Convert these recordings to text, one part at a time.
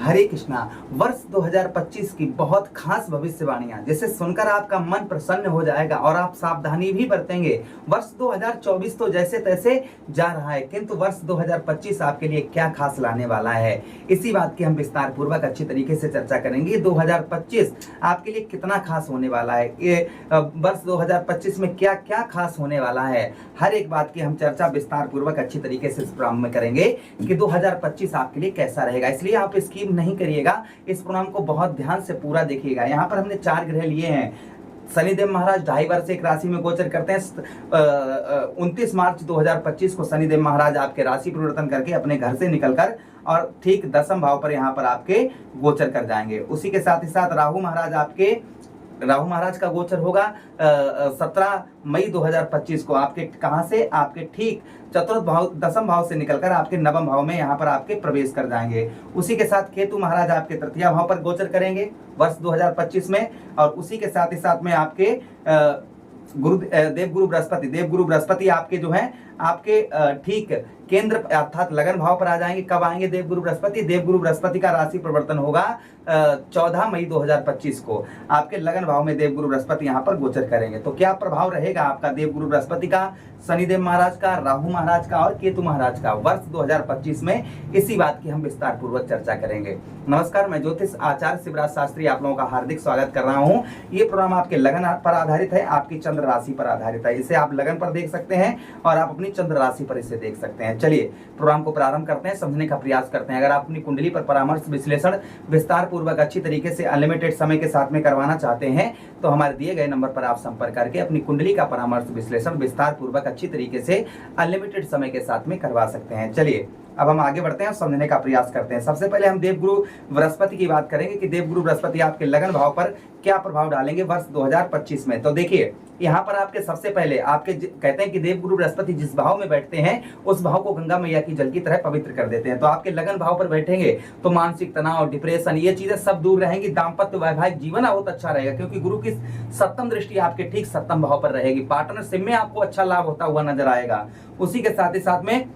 हरे कृष्णा। वर्ष 2025 की बहुत खास भविष्यवाणियां जिसे सुनकर आपका मन प्रसन्न हो जाएगा और आप सावधानी भी बरतेंगे। वर्ष 2024 तो जैसे तैसे जा रहा है, किंतु वर्ष 2025 आपके लिए क्या खास लाने वाला है, इसी बात की हम विस्तार पूर्वक अच्छी तरीके से चर्चा करेंगे। 2025 आपके लिए कितना खास होने वाला है, ये वर्ष 2025 में क्या क्या खास होने वाला है, हर एक बात की हम चर्चा विस्तार पूर्वक अच्छी तरीके से इस प्रोग्राम में करेंगे कि 2025 आपके लिए कैसा रहेगा। इसलिए आप स्किप नहीं करिएगा, इस प्रोग्राम को बहुत ध्यान से पूरा देखिएगा। यहाँ पर हमने 4 ग्रह लिए हैं। शनिदेव महाराज 2.5 वर्ष एक राशि में गोचर करते हैं। 29 मार्च 2025 को शनिदेव महाराज आपके राशि परिवर्तन करके अपने घर से निकलकर और ठीक 10वें भाव पर यहाँ पर आपके गोचर कर जाएंगे। उसी के साथ ही साथ राहु महाराज का गोचर होगा 17 मई 2025 को आपके कहां से, आपके ठीक चतुर्थ भाव 10वें भाव से निकलकर आपके 9वें भाव में यहाँ पर आपके प्रवेश कर जाएंगे। उसी के साथ केतु महाराज आपके तृतीय भाव पर गोचर करेंगे वर्ष 2025 में। और उसी के साथ ही साथ में आपके देवगुरु बृहस्पति आपके जो है आपके ठीक केंद्र अर्थात लगन भाव पर आ जाएंगे। कब आएंगे देवगुरु बृहस्पति का राशि परिवर्तन होगा 14 मई 2025 को आपके लगन भाव में देवगुरु बृहस्पति यहाँ पर गोचर करेंगे। तो क्या प्रभाव रहेगा आपका देवगुरु बृहस्पति का, शनिदेव महाराज का, राहु महाराज का और केतु महाराज का वर्ष 2025 में, इसी बात की हम विस्तार पूर्वक चर्चा करेंगे। नमस्कार, मैं ज्योतिष आचार्य शिवराज शास्त्री आप लोगों का हार्दिक स्वागत कर रहा हूँ। ये प्रोग्राम आपके लगन पर आधारित है, आपकी चंद्र राशि पर आधारित है। इसे आप लगन पर देख सकते हैं और आप अपनी चंद्र राशि पर इसे देख सकते हैं। चलिए प्रोग्राम को प्रारंभ करते हैं, समझने का प्रयास करते हैं। अगर आप अपनी कुंडली पर परामर्श विश्लेषण विस्तार पूर्वक अच्छी तरीके से अनलिमिटेड समय के साथ में करवाना चाहते हैं तो हमारे दिए गए नंबर पर आप संपर्क करके अपनी कुंडली का परामर्श विश्लेषण विस्तार पूर्वक अच्छी तरीके से अनलिमिटेड समय के साथ में करवा सकते हैं। चलिए अब हम आगे बढ़ते हैं, समझने का प्रयास करते हैं। सबसे पहले हम देवगुरु बृहस्पति की बात करेंगे कि देवगुरु बृहस्पति आपके लगन भाव पर क्या प्रभाव डालेंगे वर्ष 2025 में। तो देखिए यहाँ पर आपके सबसे पहले आपके कहते हैं कि देवगुरु बृहस्पति जिस भाव में बैठते हैं उस भाव को गंगा मैया की जल की तरह पवित्र कर देते हैं। तो आपके लगन भाव पर बैठेंगे तो मानसिक तनाव, डिप्रेशन, ये चीजें सब दूर रहेंगी। दाम्पत्य वैवाहिक जीवन बहुत अच्छा रहेगा क्योंकि गुरु की 7वीं दृष्टि आपके ठीक 7वें भाव पर रहेगी। पार्टनरशिप में आपको अच्छा लाभ होता हुआ नजर आएगा। उसी के साथ ही साथ में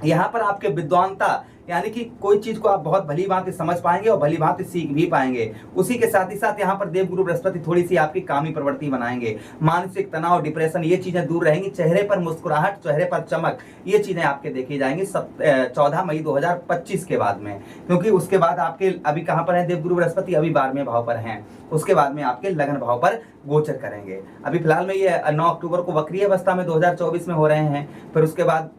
यहाँ पर आपके विद्वानता यानी कि कोई चीज को आप बहुत भली भांति समझ पाएंगे और भली भांति सीख भी पाएंगे। उसी के साथ ही साथ यहाँ पर देवगुरु बृहस्पति थोड़ी सी आपकी कामी प्रवृत्ति बनाएंगे। मानसिक तनाव, डिप्रेशन, ये चीजें दूर रहेंगी। चेहरे पर मुस्कुराहट, चेहरे पर चमक, ये चीजें आपके देखी जाएंगी 14 मई 2025 के बाद में, क्योंकि उसके बाद आपके अभी कहाँ पर है देवगुरु बृहस्पति, अभी 12वें भाव पर हैं। उसके बाद में आपके लगन भाव पर गोचर करेंगे। अभी फिलहाल में ये 9 अक्टूबर को वक्रीय अवस्था में 2024 में हो रहे हैं, फिर उसके बाद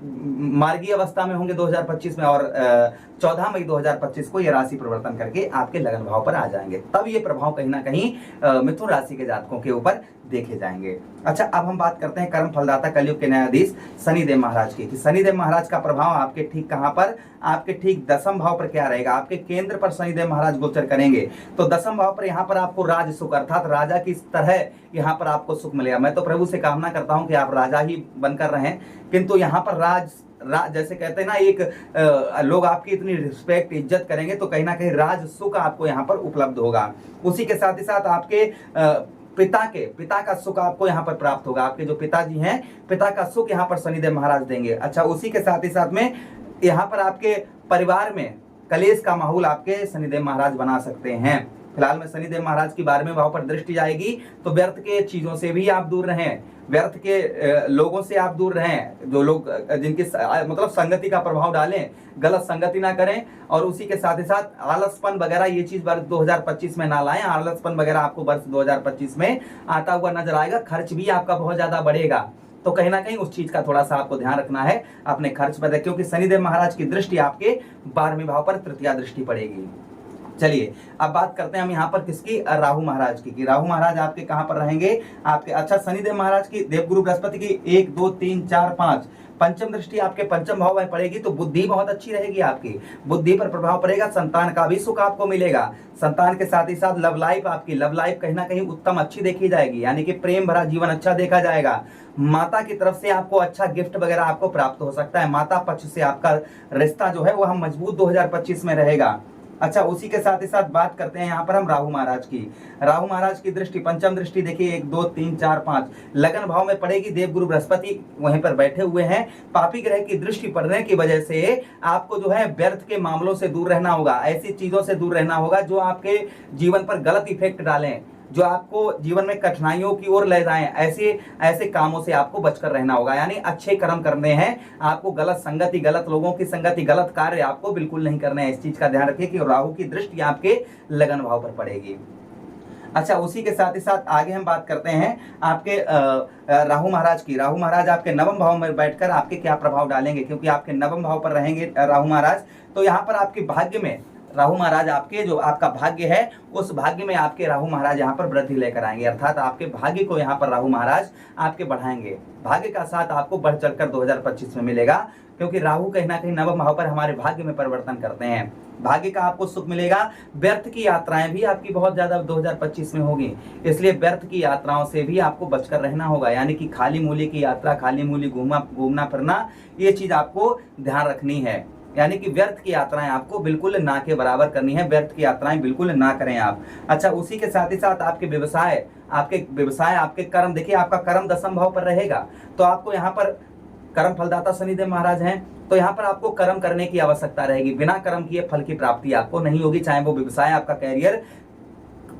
मार्गीय अवस्था में होंगे 2025 में और 14 मई 2025 को ये राशि परिवर्तन करके आपके लगन भाव पर आ जाएंगे। तब ये प्रभाव कहीं ना कहीं मिथुन राशि के जातकों के ऊपर देखे जाएंगे। अच्छा, अब हम बात करते हैं कर्म फलदाता कलयुग के न्यायाधीश शनिदेव महाराज की। शनिदेव महाराज का प्रभाव आपके ठीक कहां पर, आपके ठीक 10वें भाव पर क्या रहेगा। आपके केंद्र पर शनिदेव महाराज गोचर करेंगे तो 10वें भाव पर यहाँ पर आपको राज सुख अर्थात राजा की तरह यहाँ पर आपको सुख मिलेगा। मैं तो प्रभु से कामना करता हूँ कि आप राजा ही बनकर रहें, किंतु यहाँ पर जैसे कहते हैं ना, एक लोग आपकी इतनी रिस्पेक्ट इज्जत करेंगे तो कहीं ना कहीं राज सुख आपको यहाँ पर उपलब्ध होगा। उसी के साथ ही साथ आपके पिता का सुख आपको यहाँ पर प्राप्त होगा। आपके जो पिताजी हैं, पिता का सुख यहाँ पर शनिदेव महाराज देंगे। अच्छा, उसी के साथ ही साथ में यहाँ पर आपके परिवार में कलेश का माहौल आपके शनिदेव महाराज बना सकते हैं। फिलहाल में शनिदेव महाराज की 12वें भाव पर दृष्टि जाएगी तो व्यर्थ के चीजों से भी आप दूर रहें, व्यर्थ के लोगों से आप दूर रहें, जो लोग जिनकी मतलब संगति का प्रभाव डालें, गलत संगति ना करें। और उसी के साथ ही साथ आलसपन वगैरह ये चीज वर्ष 2025 में ना लाएं। आलसपन वगैरह आपको वर्ष 2025 में आता हुआ नजर आएगा। खर्च भी आपका बहुत ज्यादा बढ़ेगा, तो कहीं ना कहीं उस चीज का थोड़ा सा आपको ध्यान रखना है अपने खर्च पर, क्योंकि शनिदेव महाराज की दृष्टि आपके 12वें भाव पर तृतीय दृष्टि पड़ेगी। चलिए अब बात करते हैं हम यहाँ पर किसकी, राहु महाराज की। कि राहु महाराज आपके कहाँ पर रहेंगे आपके। अच्छा, शनिदेव महाराज की देवगुरु बृहस्पति की 1 2 3 4 5 पंचम दृष्टि आपके 5वें भाव में पड़ेगी तो बुद्धि बहुत अच्छी रहेगी। आपकी बुद्धि पर प्रभाव पड़ेगा, संतान का भी सुख आपको मिलेगा। संतान के साथ ही साथ लव लाइफ, आपकी लव लाइफ कहीं ना कहीं उत्तम अच्छी देखी जाएगी, यानी कि प्रेम भरा जीवन अच्छा देखा जाएगा। माता की तरफ से आपको अच्छा गिफ्ट वगैरह आपको प्राप्त हो सकता है। माता पक्ष से आपका रिश्ता जो है वह मजबूत 2025 में रहेगा। अच्छा, उसी के साथ ही साथ बात करते हैं यहाँ पर हम राहु महाराज की। राहु महाराज की दृष्टि, पंचम दृष्टि देखिए 1 2 3 4 5 लगन भाव में पड़ेगी। देवगुरु बृहस्पति वहीं पर बैठे हुए हैं। पापी ग्रह की दृष्टि पड़ने की वजह से आपको जो है व्यर्थ के मामलों से दूर रहना होगा, ऐसी चीजों से दूर रहना होगा जो आपके जीवन पर गलत इफेक्ट डालें, जो आपको जीवन में कठिनाइयों की ओर ले जाएं, ऐसे कामों से आपको बचकर रहना होगा। यानी अच्छे कर्म करने हैं आपको, गलत संगति, गलत लोगों की संगति, गलत कार्य आपको बिल्कुल नहीं करने हैं। इस चीज का ध्यान रखिए कि राहु की दृष्टि आपके लगन भाव पर पड़ेगी। अच्छा, उसी के साथ ही साथ आगे हम बात करते हैं आपके राहु महाराज की। राहु महाराज आपके नवम भाव में बैठकर आपके क्या प्रभाव डालेंगे, क्योंकि आपके नवम भाव पर रहेंगे राहु महाराज, तो यहाँ पर आपके भाग्य में राहु महाराज, आपके जो आपका भाग्य है उस भाग्य में आपके राहु महाराज यहाँ पर वृद्धि लेकर आएंगे, अर्थात आपके भाग्य को यहाँ पर राहु महाराज आपके बढ़ाएंगे। भाग्य का साथ आपको बढ़ चढ़कर 2025 में मिलेगा, क्योंकि राहु कहीं ना कहीं नवम भाव पर हमारे भाग्य में परिवर्तन करते हैं। भाग्य का आपको सुख मिलेगा। व्यर्थ की यात्राएं भी आपकी बहुत ज्यादा 2025 में होगी, इसलिए व्यर्थ की यात्राओं से भी आपको बचकर रहना होगा। यानी कि खाली मूली की यात्रा, खाली मूली घूमना फिरना, ये चीज आपको ध्यान रखनी है। यानी कि व्यर्थ की यात्राएं आपको बिल्कुल ना के बराबर करनी है, व्यर्थ की यात्राएं बिल्कुल ना करें आप। अच्छा, उसी के साथ ही साथ आपके व्यवसाय, आपके कर्म, देखिए आपका कर्म दशम भाव पर रहेगा, तो आपको यहाँ पर कर्म फलदाता शनिदेव महाराज हैं, तो यहाँ पर आपको कर्म करने की आवश्यकता रहेगी। बिना कर्म किए फल की प्राप्ति आपको नहीं होगी, चाहे वो व्यवसाय, आपका कैरियर,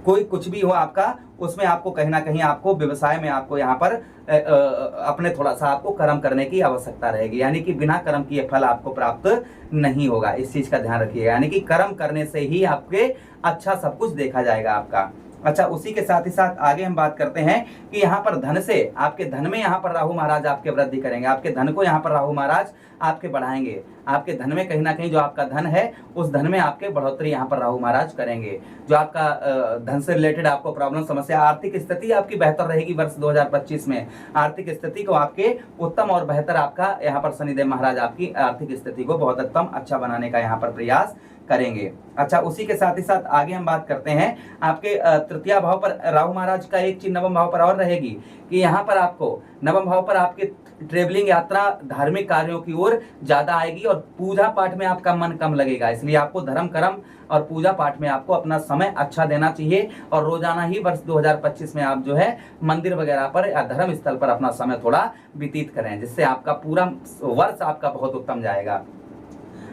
कोई कुछ भी हो आपका, उसमें आपको कहीं ना कहीं आपको व्यवसाय में आपको यहाँ पर अपने थोड़ा सा आपको कर्म करने की आवश्यकता रहेगी। यानी कि बिना कर्म किए फल आपको प्राप्त नहीं होगा, इस चीज का ध्यान रखिएगा। यानी कि कर्म करने से ही आपके अच्छा सब कुछ देखा जाएगा आपका। अच्छा, उसी के साथ ही साथ आगे हम बात करते हैं कि यहाँ पर धन से, आपके धन में यहाँ पर राहु महाराज आपके वृद्धि करेंगे, आपके धन को यहाँ पर राहु महाराज आपके बढ़ाएंगे। आपके धन में कहीं ना कहीं जो आपका धन है उस धन में आपके बढ़ोतरी यहाँ पर राहु महाराज करेंगे। जो आपका धन से रिलेटेड आपको प्रॉब्लम, समस्या, आर्थिक स्थिति आपकी बेहतर रहेगी वर्ष 2025 में। आर्थिक स्थिति को आपके उत्तम और बेहतर आपका यहाँ पर शनिदेव महाराज आपकी आर्थिक स्थिति को बहुत उत्तम अच्छा बनाने का यहाँ पर प्रयास करेंगे। अच्छा, उसी के साथ ही साथ आगे हम बात करते हैं आपके तृतीय भाव पर राहु महाराज का एक चीज नवम भाव पर और रहेगी कि यहाँ पर आपको नवम भाव पर आपके ट्रेवलिंग यात्रा, धार्मिक कार्यों की ओर ज्यादा आएगी और पूजा पाठ में आपका मन कम लगेगा। इसलिए आपको धर्म कर्म और पूजा पाठ में आपको अपना समय अच्छा देना चाहिए और रोजाना ही वर्ष 2025 में आप जो है मंदिर वगैरह पर या धर्म स्थल पर अपना समय थोड़ा व्यतीत करें, जिससे आपका पूरा वर्ष आपका बहुत उत्तम जाएगा।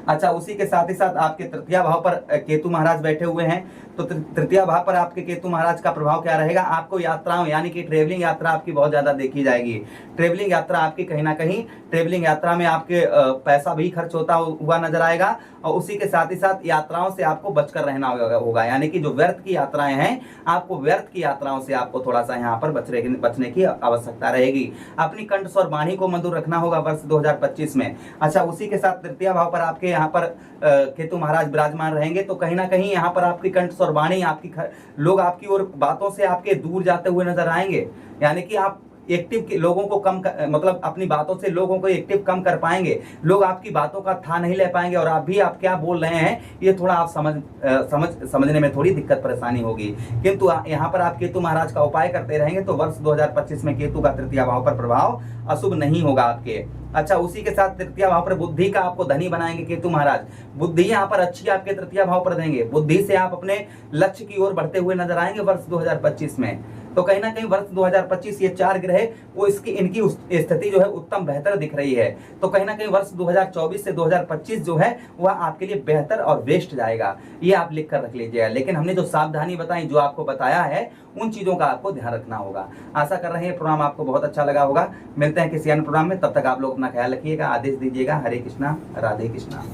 अच्छा, उसी के साथ ही साथ आपके तृतीय भाव पर केतु महाराज बैठे हुए हैं, तो तृतीय भाव पर आपके केतु महाराज का प्रभाव क्या रहेगा, आपको यात्राओं यानी कि ट्रेवलिंग यात्रा आपकी बहुत ज्यादा देखी जाएगी। ट्रेवलिंग यात्रा आपकी कहीं ना कहीं, ट्रेवलिंग यात्रा में आपके पैसा भी खर्च होता हुआ नजर आएगा और उसी के साथ ही साथ यात्राओं से आपको बचकर रहना होगा। यानी कि जो व्यर्थ की यात्राएं हैं, आपको व्यर्थ की यात्राओं से आपको थोड़ा सा यहाँ पर बचने की आवश्यकता रहेगी। अपनी कंठ स्वर वाणी को मधुर रखना होगा वर्ष 2025 में। अच्छा, उसी के साथ तृतीय भाव पर आपके यहाँ पर केतु महाराज विराजमान रहेंगे, तो कहीं ना कहीं यहाँ पर आपकी कंठ और वाणी, आपकी लोग आपकी ओर बातों से आपके दूर जाते हुए नजर आएंगे। यानी कि आप एक्टिव लोगों को कम मतलब अपनी बातों से लोगों को एक्टिव कम कर पाएंगे, लोग आपकी बातों का था नहीं ले पाएंगे और आप भी आप क्या बोल रहे हैं ये थोड़ा आप समझने में थोड़ी दिक्कत परेशानी होगी। किंतु यहाँ पर आप केतु महाराज का उपाय करते रहेंगे तो वर्ष 2025 में केतु का तृतीय भाव पर प्रभाव अशुभ नहीं होगा आपके। अच्छा, उसी के साथ तृतीय भाव पर बुद्धि का आपको धनी बनाएंगे केतु महाराज। बुद्धि यहाँ पर अच्छी आपके तृतीय भाव पर देंगे, बुद्धि से आप अपने लक्ष्य की ओर बढ़ते हुए नजर आएंगे वर्ष 2025 में। तो कहीं ना कहीं वर्ष 2025 ये 4 ग्रह वो इनकी स्थिति जो है उत्तम बेहतर दिख रही है। तो कहीं ना कहीं वर्ष 2024 से 2025 जो है वह आपके लिए बेहतर और बेस्ट जाएगा, ये आप लिख कर रख लीजिएगा। लेकिन हमने जो सावधानी बताई, जो आपको बताया है, उन चीजों का आपको ध्यान रखना होगा। आशा कर रहे हैं प्रोग्राम आपको बहुत अच्छा लगा होगा। मिलते हैं किसी अन्य प्रोग्राम में, तब तक आप लोग अपना ख्याल रखिएगा, आदेश दीजिएगा। हरे कृष्णा, राधे कृष्णा।